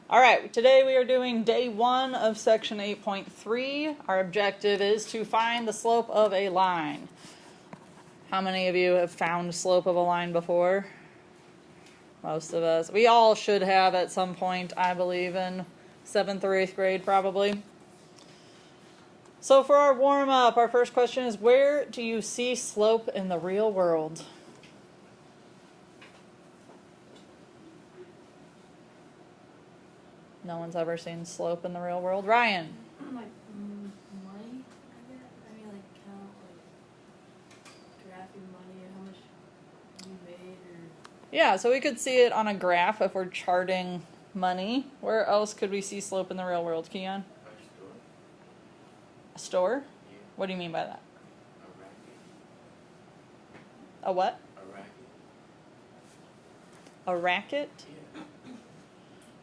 All right, today we are doing day 1 of section 8.3. Our objective is to find the slope of a line. How many of you have found slope of a line before? Most of us. We all should have at some point, I believe, in 7th or 8th grade probably. So for our warm-up, our first question is, where do you see slope in the real world? No one's ever seen slope in the real world. Ryan? Like money, I guess. I mean, like count, like graph your money or how much you made, or. Yeah, so we could see it on a graph if we're charting money. Where else could we see slope in the real world, Keon? A store? Yeah. What do you mean by that? A racket. A what? A racket. A racket? Yeah.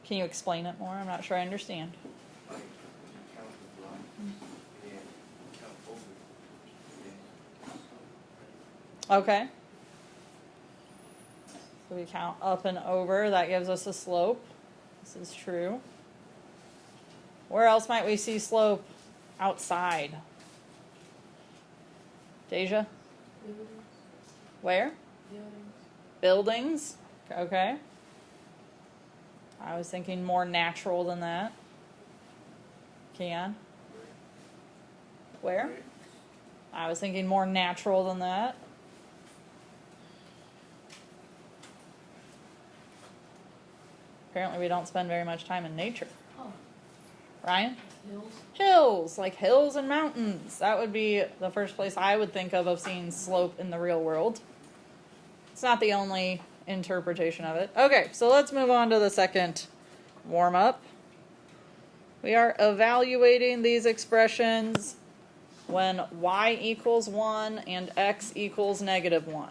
Can you explain it more? I'm not sure I understand. Like, you count the block, and then count over, and then. Okay. So we count up and over. That gives us a slope. This is true. Where else might we see slope? Outside. Deja? Buildings. Where? Buildings. Okay. I was thinking more natural than that. Keon? Where? I was thinking more natural than that. Apparently we don't spend very much time in nature. Oh, Ryan? hills. Hills, like hills and mountains. That would be the first place I would think of seeing slope in the real world. It's not the only interpretation of it. Okay, so let's move on to the second warm-up. We are evaluating these expressions when y equals 1 and x equals -1.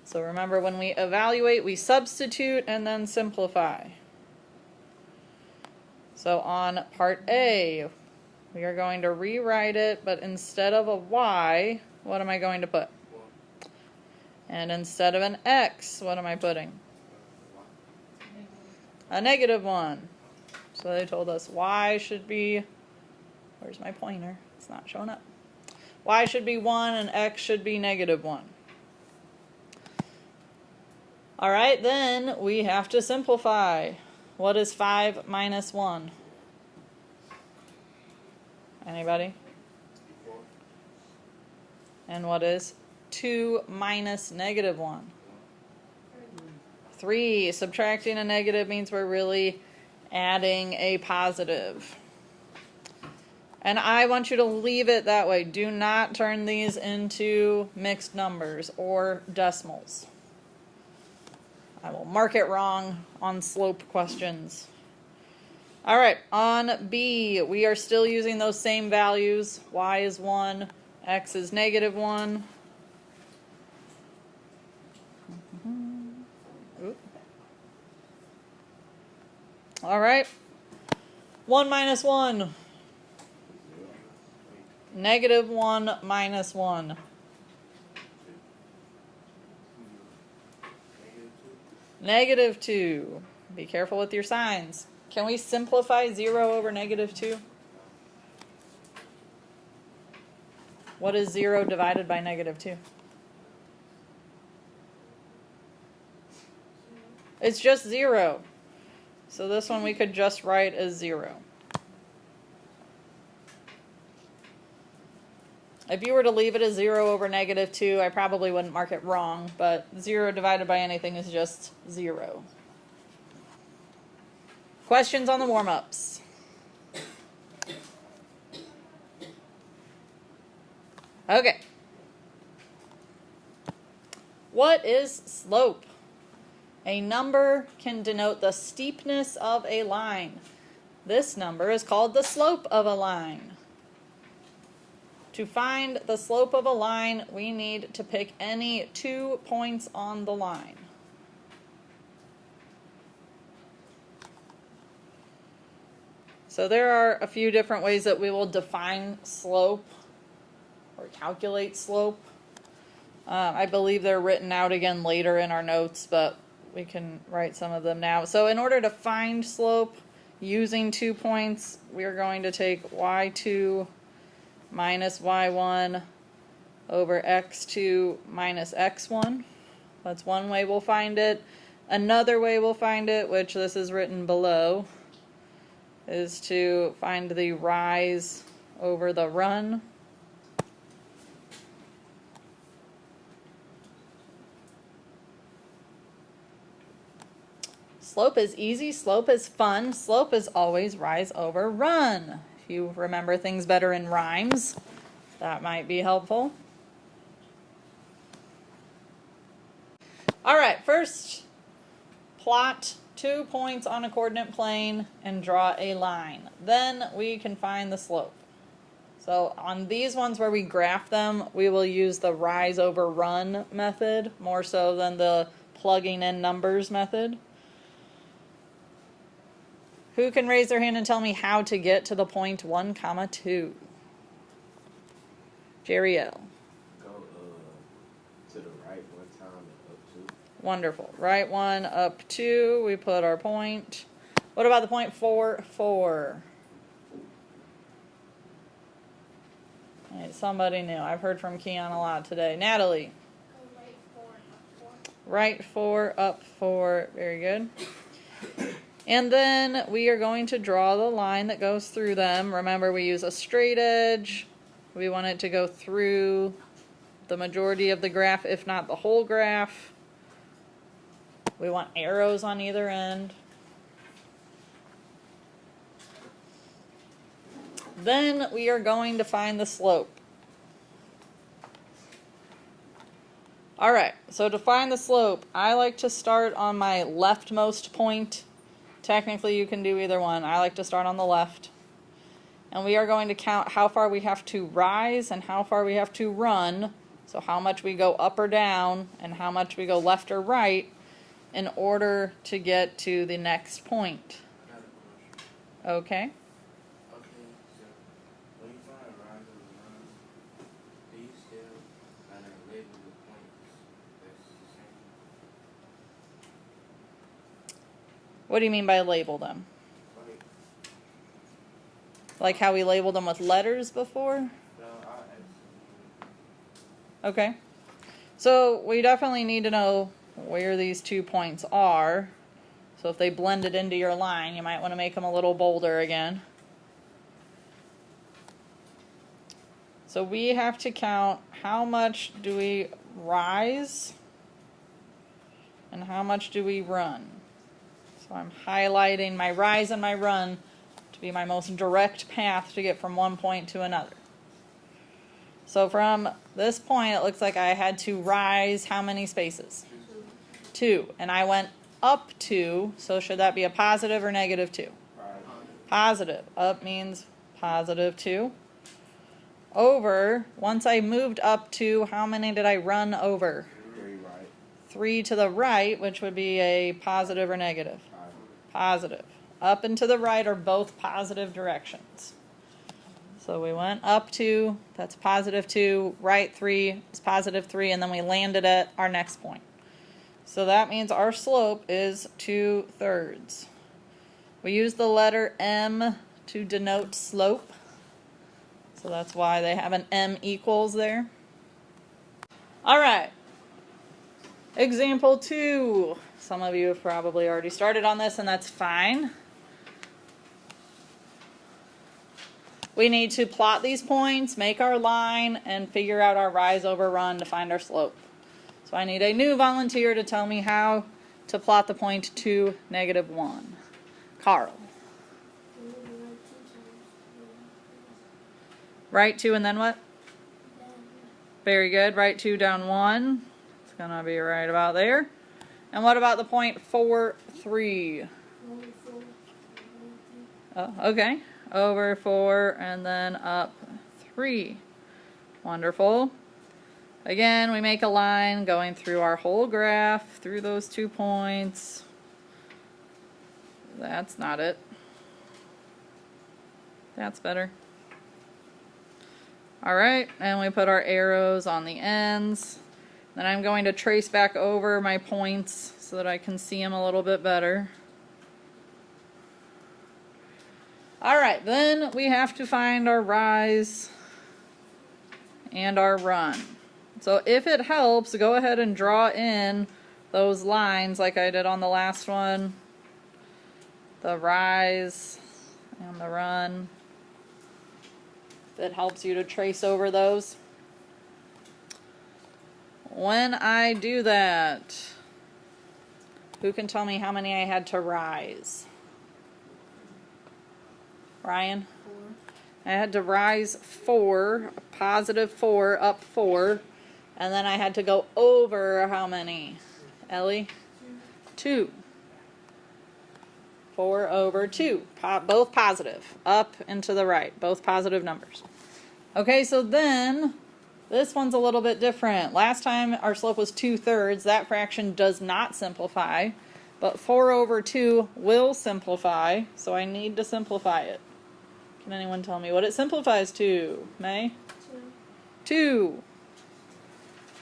So remember, when we evaluate, we substitute and then simplify. So on part A, we are going to rewrite it, but instead of a y, what am I going to put? And instead of an x, what am I putting? A -1. So they told us y should be, where's my pointer? It's not showing up. Y should be 1 and x should be -1. All right, then we have to simplify. What is 5 minus 1? Anybody? And what is 2 minus -1? 3. Subtracting a negative means we're really adding a positive. And I want you to leave it that way. Do not turn these into mixed numbers or decimals. I will mark it wrong on slope questions. All right, on B, we are still using those same values. Y is 1, x is -1. All right, 1 minus 1. -1 minus 1. -2. Be careful with your signs. Can we simplify 0 over -2? What is 0 divided by -2? It's just 0. So this one we could just write as 0. If you were to leave it as 0 over -2, I probably wouldn't mark it wrong, but 0 divided by anything is just 0. Questions on the warm-ups? Okay. What is slope? A number can denote the steepness of a line. This number is called the slope of a line. To find the slope of a line, we need to pick any 2 points on the line. So there are a few different ways that we will define slope or calculate slope. I believe they're written out again later in our notes, but we can write some of them now. So in order to find slope, using 2 points, we're going to take y2 minus y1 over x2 minus x1. That's one way we'll find it. Another way we'll find it, which this is written below, is to find the rise over the run. Slope is easy, slope is fun, slope is always rise over run. If you remember things better in rhymes, that might be helpful. All right, first, plot 2 points on a coordinate plane and draw a line. Then we can find the slope. So on these ones where we graph them, we will use the rise over run method more so than the plugging in numbers method. Who can raise their hand and tell me how to get to the point 1, 2? Jerry L. Go to the right one time and up 2. Wonderful. Right 1, up 2. We put our point. What about the point 4, 4? All right, somebody new. I've heard from Keon a lot today. Natalie. Right 4, up 4. Very good. And then we are going to draw the line that goes through them. Remember, we use a straight edge. We want it to go through the majority of the graph, if not the whole graph. We want arrows on either end. Then we are going to find the slope. All right, so to find the slope, I like to start on my leftmost point. Technically, you can do either one. I like to start on the left. And we are going to count how far we have to rise and how far we have to run. So how much we go up or down and how much we go left or right in order to get to the next point. I got a question. Okay. Okay, so when you find a rise of the run, do you still kind of label the points that's the same? What do you mean by label them? Like, Like how we labeled them with letters before? no, I actually. Okay. So we definitely need to know where these 2 points are. So if they blended into your line, you might want to make them a little bolder again. So we have to count how much do we rise and how much do we run. So I'm highlighting my rise and my run to be my most direct path to get from one point to another. So from this point, it looks like I had to rise how many spaces? 2. And I went up 2, so should that be a positive or negative 2? Positive. Up means positive 2. Over, once I moved up 2, how many did I run over? 3 right. 3 to the right, which would be a positive or negative? Positive. Up and to the right are both positive directions. So we went up 2, that's positive 2, right 3 is positive 3, and then we landed at our next point. So that means our slope is 2/3. We use the letter M to denote slope. So that's why they have an M equals there. All right. Example 2. Some of you have probably already started on this, and that's fine. We need to plot these points, make our line, and figure out our rise over run to find our slope. So I need a new volunteer to tell me how to plot the point 2, -1. Carl. Right 2 and then what? Very good. Right 2 down 1. It's going to be right about there. And what about the point 4, 3? Oh, okay. Over 4 and then up 3. Wonderful. Again, we make a line going through our whole graph, through those 2 points. That's not it. That's better. All right, and we put our arrows on the ends. Then I'm going to trace back over my points so that I can see them a little bit better. All right, then we have to find our rise and our run. So if it helps, go ahead and draw in those lines like I did on the last one. The rise and the run. If it helps you to trace over those. When I do that, who can tell me how many I had to rise? Ryan? 4. I had to rise 4, positive 4, up 4, and then I had to go over how many? Ellie? 2. 4 over 2, both positive, up and to the right, both positive numbers. Okay, so then this one's a little bit different. Last time our slope was 2/3. That fraction does not simplify, but 4 over 2 will simplify, so I need to simplify it. Can anyone tell me what it simplifies to? May? 2.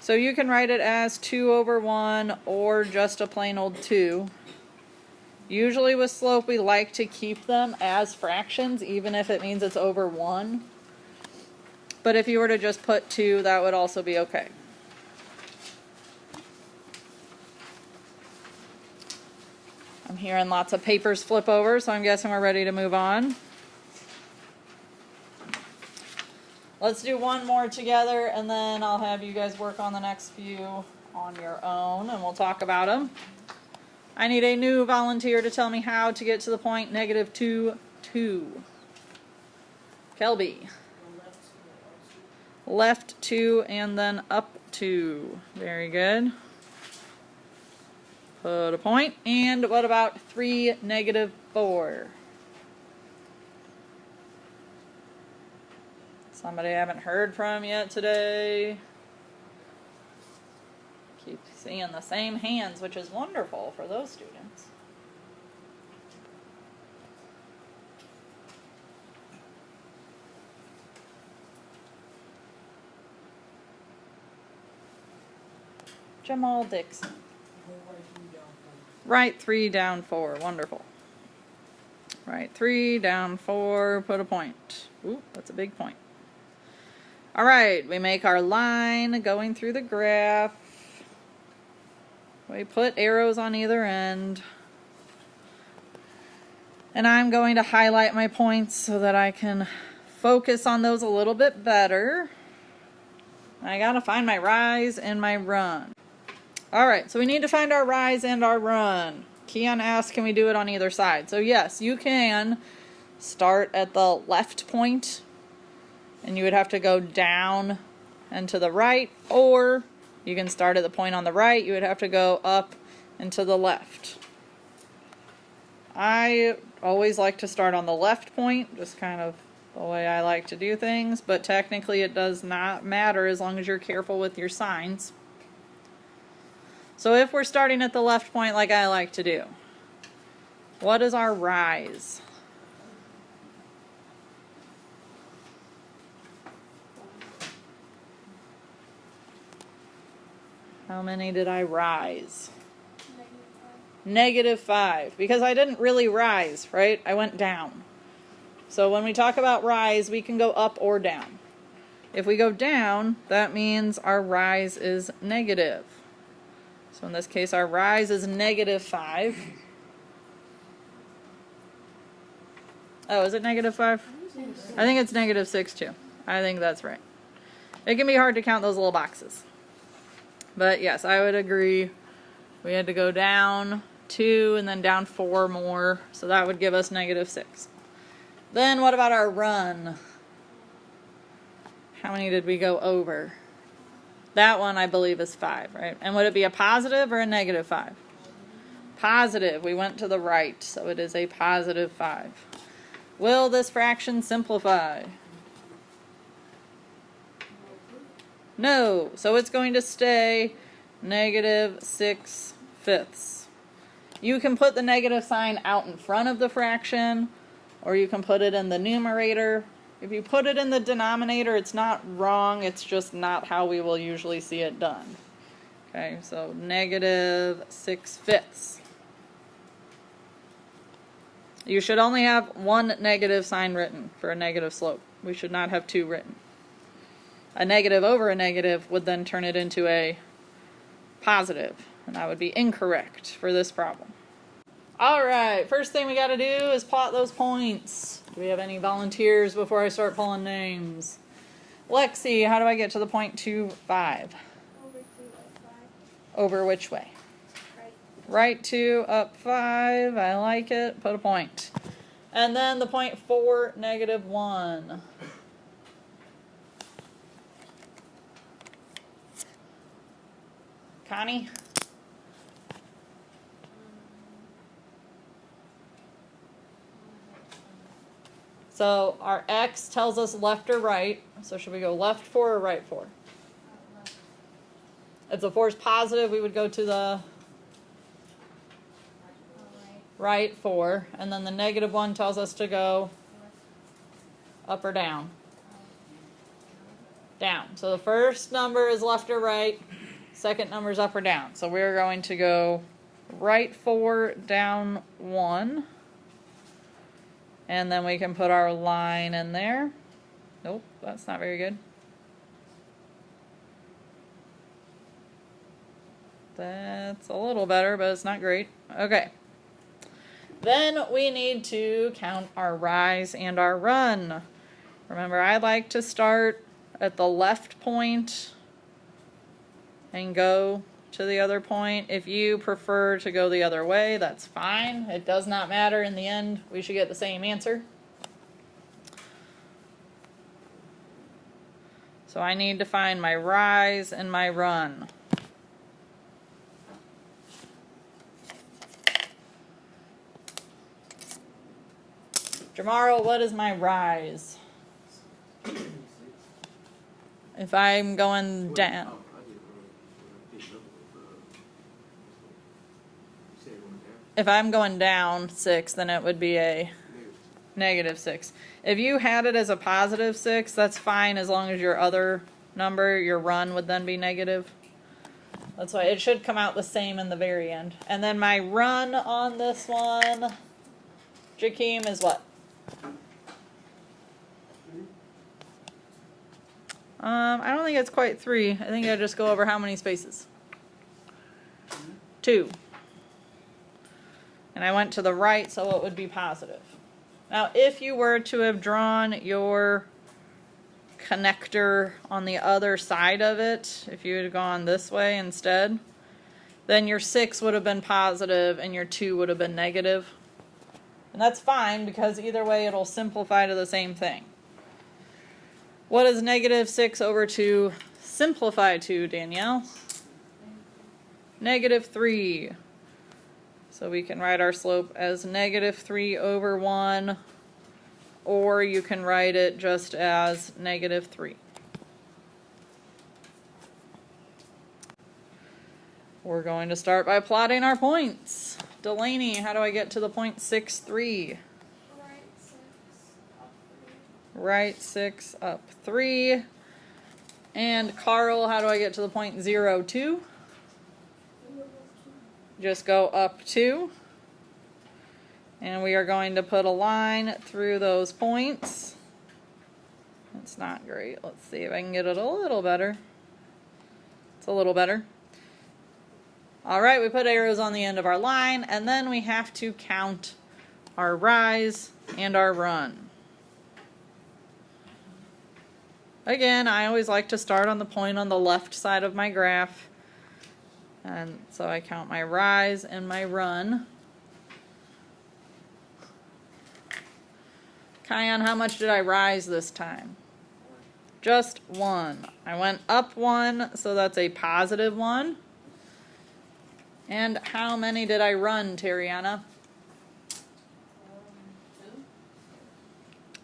So you can write it as 2 over 1 or just a plain old 2. Usually with slope we like to keep them as fractions even if it means it's over 1. But if you were to just put 2, that would also be okay. I'm hearing lots of papers flip over, so I'm guessing we're ready to move on. Let's do one more together, and then I'll have you guys work on the next few on your own, and we'll talk about them. I need a new volunteer to tell me how to get to the point -2, 2. Kelby. Left 2 and then up 2. Very good. Put a point. And what about 3, -4? Somebody I haven't heard from yet today. Keep seeing the same hands, which is wonderful for those students. Jamal Dixon. Right 3 down 4. Wonderful. Right 3 down 4. Put a point. Ooh, that's a big point. All right, we make our line going through the graph. We put arrows on either end. And I'm going to highlight my points so that I can focus on those a little bit better. I gotta find my rise and my run. All right, so we need to find our rise and our run. Keon asked, can we do it on either side? So yes, you can start at the left point, and you would have to go down and to the right, or you can start at the point on the right, you would have to go up and to the left. I always like to start on the left point, just kind of the way I like to do things, but technically it does not matter as long as you're careful with your signs. So if we're starting at the left point like I like to do, what is our rise? How many did I rise? -5, because I didn't really rise, right? I went down. So when we talk about rise, we can go up or down. If we go down, that means our rise is negative. So in this case, our rise is -5. Oh, is it -5? I think it's -6 too. I think that's right. It can be hard to count those little boxes. But yes, I would agree. We had to go down 2 and then down 4 more. So that would give us -6. Then what about our run? How many did we go over? That one I believe is 5, right? And would it be a positive or a -5? Positive. We went to the right, so it is a +5. Will this fraction simplify? No. So it's going to stay -6/5. You can put the negative sign out in front of the fraction, or you can put it in the numerator. If you put it in the denominator, it's not wrong, it's just not how we will usually see it done. Okay, so -6/5. You should only have one negative sign written for a negative slope. We should not have two written. A negative over a negative would then turn it into a positive, and that would be incorrect for this problem. Alright, first thing we gotta do is plot those points. Do we have any volunteers before I start pulling names? Lexi, how do I get to the point 2, 5? Over 2 up 5. Over which way? Right. Right 2 up 5. I like it. Put a point. And then the point 4, negative 1. Connie? So our x tells us left or right. So should we go left 4 or right 4? Left. If the 4 is positive, we would go to the right 4. And then the negative 1 tells us to go up or down? Down. So the first number is left or right. Second number is up or down. So we're going to go right 4, down 1. And then we can put our line in there. Nope, that's not very good. That's a little better, but it's not great. Okay. Then we need to count our rise and our run. Remember, I like to start at the left point and go to the other point. If you prefer to go the other way, that's fine. It does not matter. In the end, we should get the same answer. So I need to find my rise and my run. Jamaro, what is my rise? If I'm going down. If I'm going down 6, then it would be a negative 6. If you had it as a positive 6, that's fine as long as your other number, your run, would then be negative. That's why it should come out the same in the very end. And then my run on this one, Jakeem, is what? I don't think it's quite 3. I think I just go over how many spaces? 2. And I went to the right, so it would be positive. Now, if you were to have drawn your connector on the other side of it, if you had gone this way instead, then your 6 would have been positive and your 2 would have been negative. And that's fine, because either way it'll simplify to the same thing. What does negative 6 over 2 simplify to, Danielle? Negative 3. So we can write our slope as negative 3 over 1, or you can write it just as negative 3. We're going to start by plotting our points. Delaney, how do I get to the point 6, 3? Right 6 up 3. And Carl, how do I get to the point 0, 2? Just go up 2. And we are going to put a line through those points. It's not great. Let's see if I can get it a little better. It's a little better. Alright, we put arrows on the end of our line, and then we have to count our rise and our run. Again, I always like to start on the point on the left side of my graph. And so I count my rise and my run. Kion, how much did I rise this time? Just 1. I went up 1, so that's a positive 1. And how many did I run, Tariana? 2.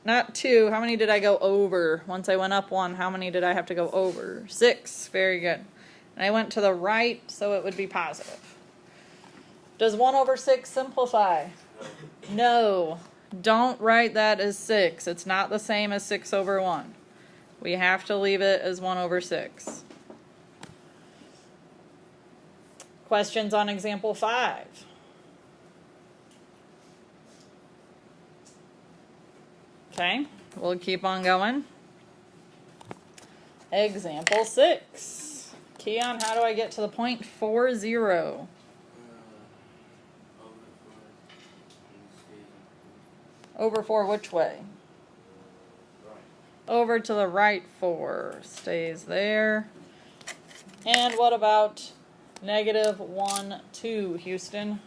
Not 2. How many did I go over? Once I went up 1, how many did I have to go over? 6. Very good. And I went to the right, so it would be positive. Does 1 over 6 simplify? No. Don't write that as 6. It's not the same as 6 over 1. We have to leave it as 1 over 6. Questions on example 5? Okay, we'll keep on going. Example 6. Keon, how do I get to the point 4, 0? Over 4 which way? Over to the right 4 stays there. And what about negative 1, 2, Houston?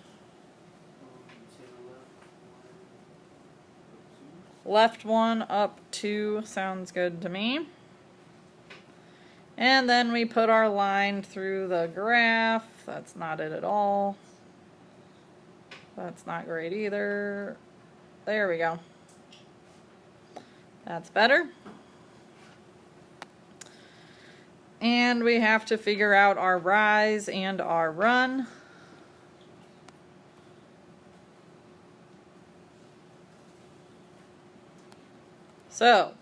Left 1, up 2 sounds good to me. And then we put our line through the graph. That's not it at all. That's not great either. There we go. That's better. And we have to figure out our rise and our run. So,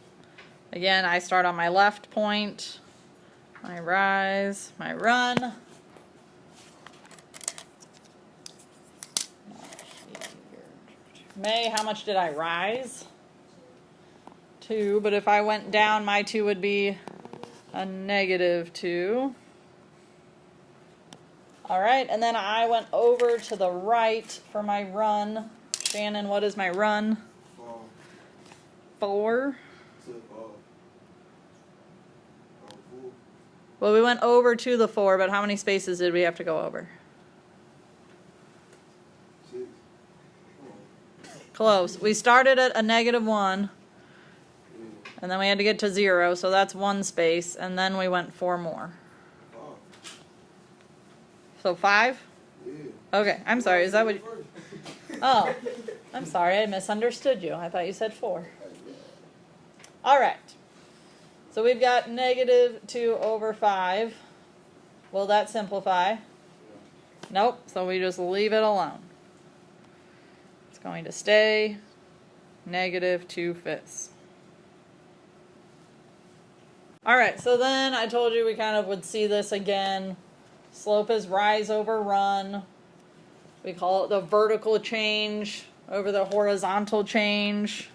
again, I start on my left point, my rise, my run. May, how much did I rise? 2, but if I went down, my 2 would be a negative 2. All right, and then I went over to the right for my run. Shannon, what is my run? 4. Well, we went over to the 4, but how many spaces did we have to go over? 6. Close. We started at a negative 1, and then we had to get to 0, so that's 1 space, and then we went 4 more. So 5? Yeah. Okay, I'm sorry. Is that what you... Oh, I'm sorry. I misunderstood you. I thought you said 4. All right. So we've got negative 2 over 5. Will that simplify? Nope. So we just leave it alone. It's going to stay negative 2/5. All right. So then I told you we kind of would see this again. Slope is rise over run. We call it the vertical change over the horizontal change.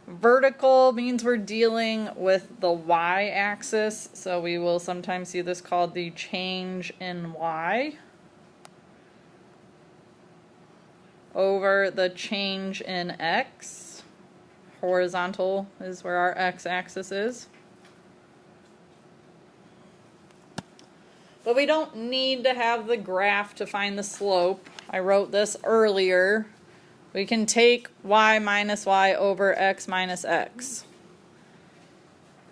Vertical means we're dealing with the y-axis, so we will sometimes see this called the change in y over the change in x. Horizontal is where our x-axis is. But we don't need to have the graph to find the slope. I wrote this earlier. We can take y minus y over x minus x.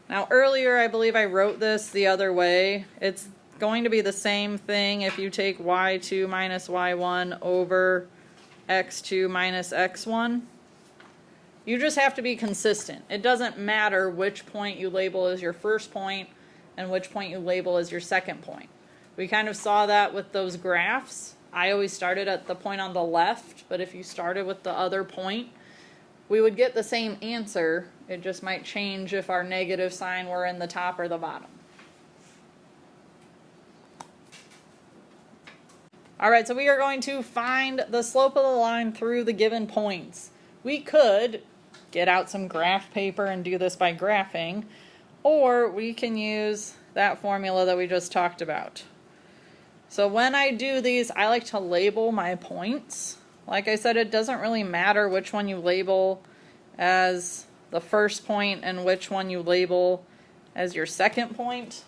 Now earlier I believe I wrote this the other way. It's going to be the same thing if you take y2 minus y1 over x2 minus x1. You just have to be consistent. It doesn't matter which point you label as your first point and which point you label as your second point. We kind of saw that with those graphs. I always started at the point on the left, but if you started with the other point, we would get the same answer. It just might change if our negative sign were in the top or the bottom. All right, so we are going to find the slope of the line through the given points. We could get out some graph paper and do this by graphing, or we can use that formula that we just talked about. So when I do these, I like to label my points. Like I said, it doesn't really matter which one you label as the first point and which one you label as your second point,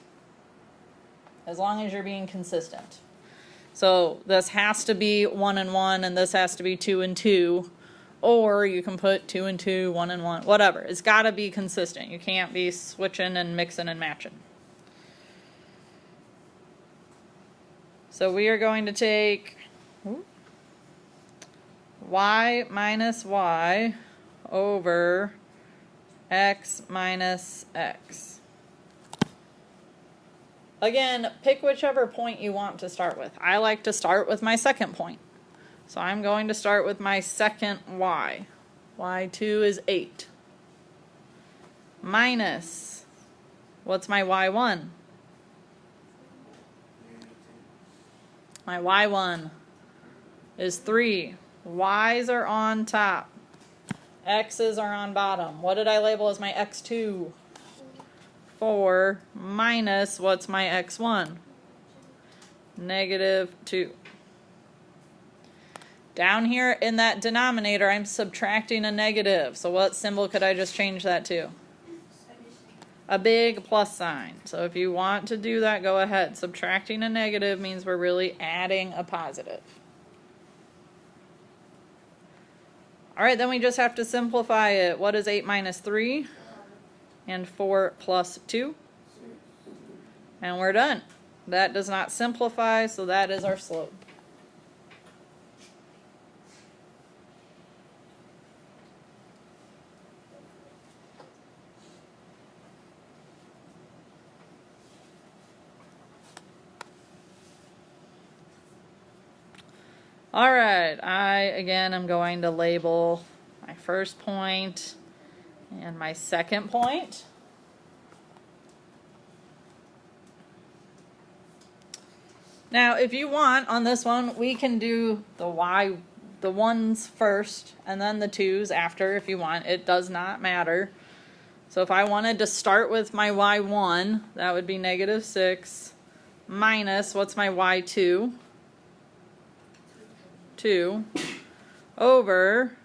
as long as you're being consistent. So this has to be 1 and 1, and this has to be 2 and 2, or you can put 2 and 2, 1 and 1, whatever. It's got to be consistent. You can't be switching and mixing and matching. So we are going to take y minus y over x minus x. Again, pick whichever point you want to start with. I like to start with my second point. So I'm going to start with my second y. y2 is 8. Minus, what's my y1? My y1 is 3. Y's are on top. X's are on bottom. What did I label as my x2? 4 minus, what's my x1? -2. Down here in that denominator, I'm subtracting a negative. So what symbol could I just change that to? A big plus sign. So if you want to do that, go ahead. Subtracting a negative means we're really adding a positive. All right, then we just have to simplify it. What is 8 minus 3? And 4 plus 2? And we're done. That does not simplify, so that is our slope. All right, again, I'm going to label my first point and my second point. Now, if you want, on this one, we can do the ones first and then the twos after if you want. It does not matter. So if I wanted to start with my y1, that would be -6 minus, what's my y2? 2 over,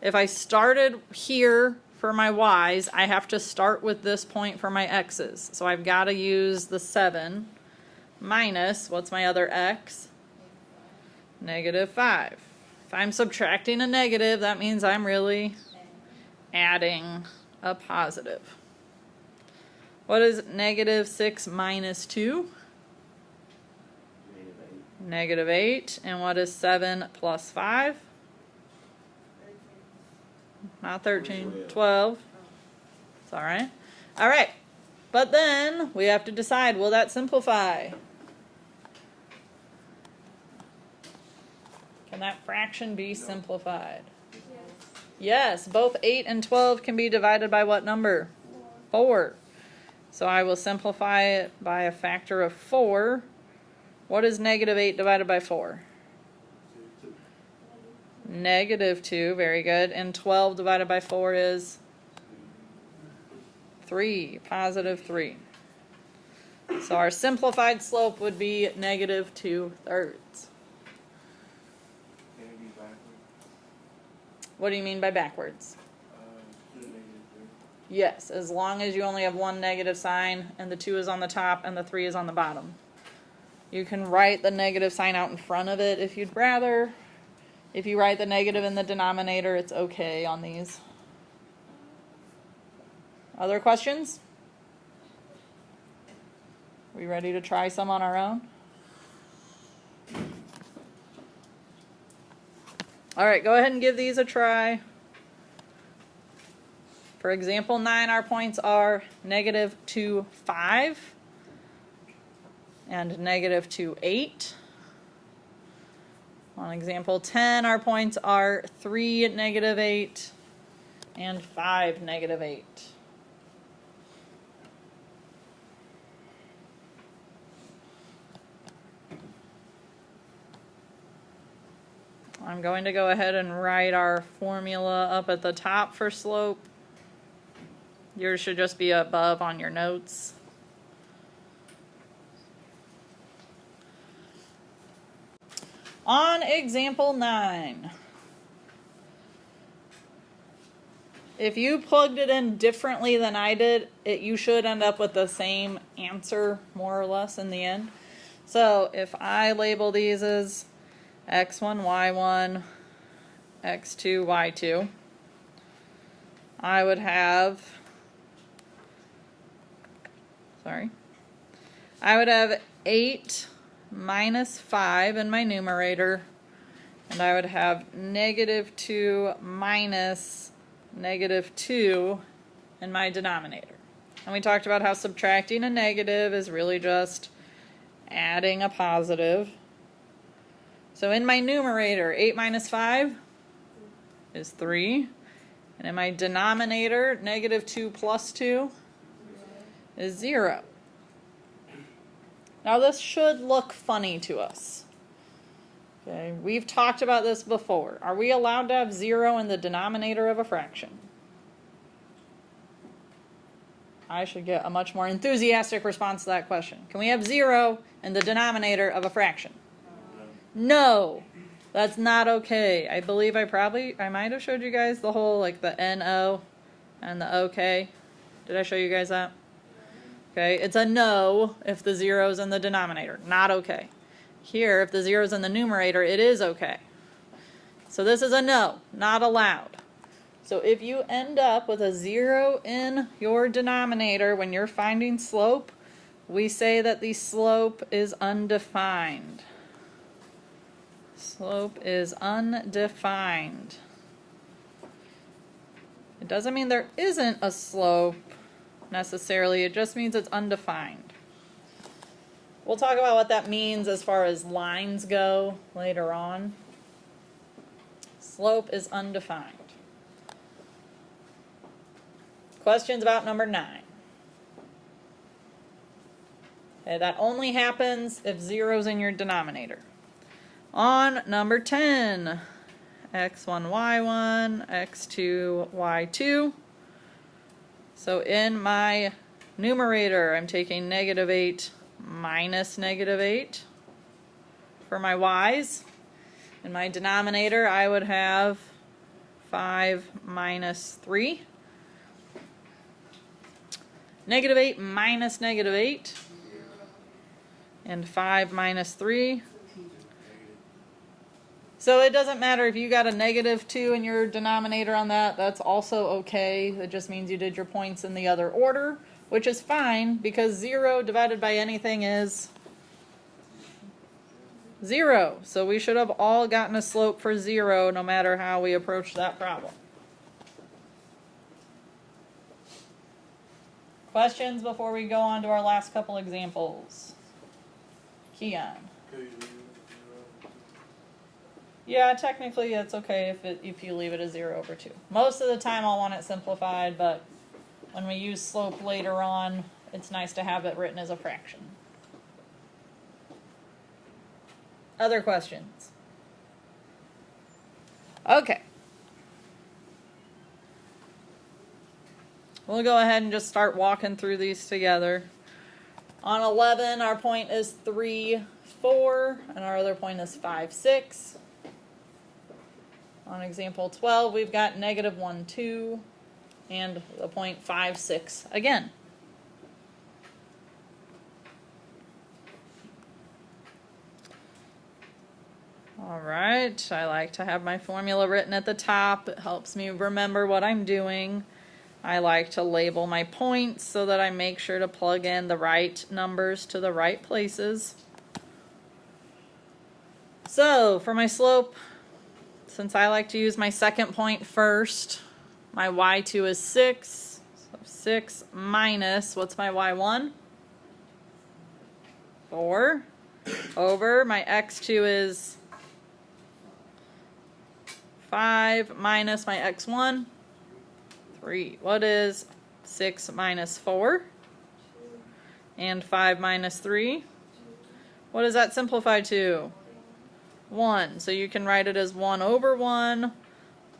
if I started here for my y's, I have to start with this point for my x's. So I've got to use the 7 minus, what's my other x? -5. If I'm subtracting a negative, that means I'm really adding a positive. What is -6 minus 2? -8. And what is 7 plus 5? Not 13, 12. It's all right. All right. But then we have to decide, will that simplify? Can that fraction be simplified? Yes, both 8 and 12 can be divided by what number? 4. So I will simplify it by a factor of 4. What is -8 divided by 4? -2, very good. And 12 divided by 4 is 3, +3. So our simplified slope would be -2/3. Can it be backwards? What do you mean by backwards? -3. Yes, as long as you only have one negative sign and the 2 is on the top and the 3 is on the bottom. You can write the negative sign out in front of it if you'd rather. If you write the negative in the denominator, it's okay on these. Other questions? We ready to try some on our own? All right, go ahead and give these a try. For example 9, our points are -2, 5 and -2, 8. On example 10, our points are 3, -8 and 5, -8. I'm going to go ahead and write our formula up at the top for slope. Yours should just be above on your notes. On example 9, if you plugged it in differently than I did, you should end up with the same answer, more or less, in the end. So if I label these as x1, y1, x2, y2, I would have, I would have 8 minus 5 in my numerator, and I would have -2 minus -2 in my denominator. And we talked about how subtracting a negative is really just adding a positive. So in my numerator, 8 minus 5 is 3. And in my denominator, -2 plus 2 is 0. Now this should look funny to us. Okay, we've talked about this before. Are we allowed to have 0 in the denominator of a fraction? I should get a much more enthusiastic response to that question. Can we have 0 in the denominator of a fraction? No, that's not okay. I believe I might have showed you guys the whole, like the NO and the OK. Did I show you guys that? Okay, it's a no if the 0's in the denominator. Not okay. Here, if the 0's in the numerator, it is okay. So this is a no, not allowed. So if you end up with a 0 in your denominator when you're finding slope, we say that the slope is undefined. Slope is undefined. It doesn't mean there isn't a slope necessarily, it just means it's undefined. We'll talk about what that means as far as lines go later on. Slope is undefined. Questions about number 9. Okay, that only happens if 0's in your denominator. On number 10, x1, y1, x2, y2. So in my numerator, I'm taking -8 minus -8 for my y's. In my denominator, I would have 5 minus 3. -8 minus -8. And 5 minus 3. So it doesn't matter if you got a -2 in your denominator on that. That's also okay. It just means you did your points in the other order, which is fine because 0 divided by anything is 0. So we should have all gotten a slope for 0 no matter how we approach that problem. Questions before we go on to our last couple examples? Keon. Yeah, technically it's okay if you leave it as 0/2. Most of the time I'll want it simplified, but when we use slope later on, it's nice to have it written as a fraction. Other questions? Okay. We'll go ahead and just start walking through these together. On 11, our point is 3, 4, and our other point is 5, 6. On example 12, we've got -1, 2, and the point 5, 6 again. All right, I like to have my formula written at the top. It helps me remember what I'm doing. I like to label my points so that I make sure to plug in the right numbers to the right places. So for my slope, since I like to use my second point first, my y2 is 6. So 6 minus, what's my y1? 4. Over, my x2 is 5 minus my x1, 3. What is 6 minus 4? And 5 minus 3? What does that simplify to? 1. So you can write it as 1/1,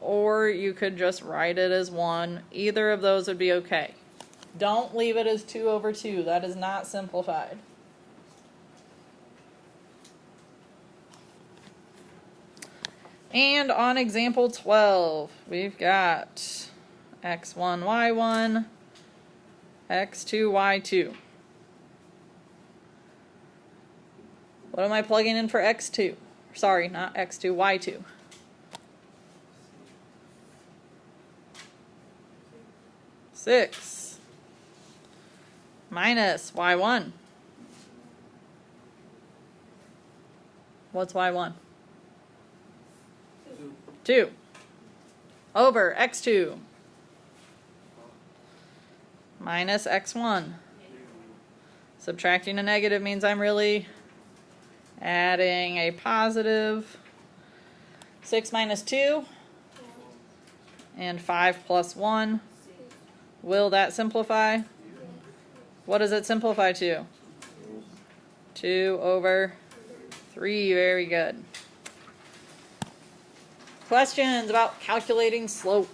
or you could just write it as 1. Either of those would be okay. Don't leave it as 2/2. That is not simplified. And on example 12, we've got x1, y1, x2, y2. What am I plugging in for x2? Sorry, not x2, y2. Six minus y1. What's y1? 2. Over x2 minus x1. Subtracting a negative means I'm really adding a positive. 6 minus 2 and 5 plus 1. Will that simplify? What does it simplify to? 2/3. Very good. questions about calculating slope?